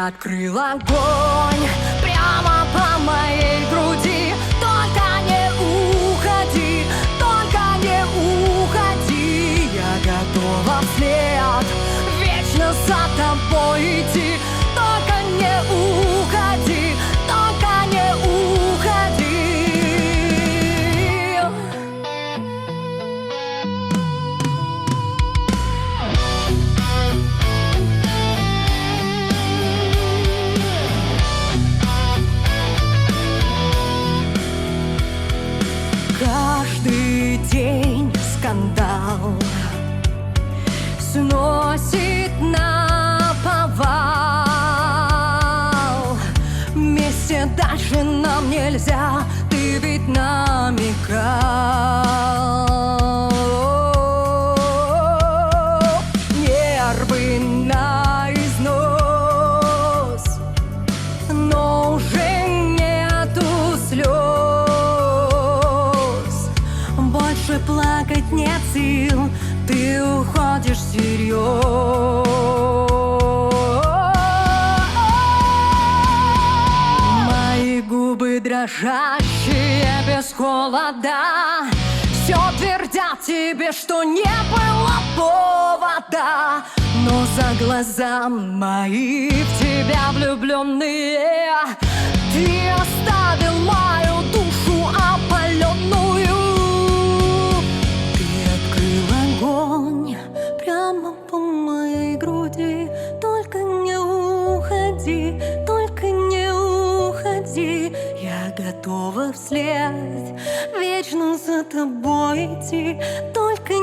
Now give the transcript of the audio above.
открыл огонь прямо по моей груди. Только не уходи, только не уходи. Я готова вслед вечно за тобой идти. Только не уходи, только не уходи. Каждый день скандал сносит наповал. Вместе дальше нам нельзя, ты ведь намекал. Нервы на износ, но уже нету слез. Больше плакать нет сил, ты уходишь всерьез. Мои губы дрожащие без холода все твердят тебе, что не было повода. Но за глаза мои в тебя влюбленные ты оставил мою душу опаленную. Огонь прямо по моей груди. Только не уходи, только не уходи. Я готова вслед вечно за тобой идти. Только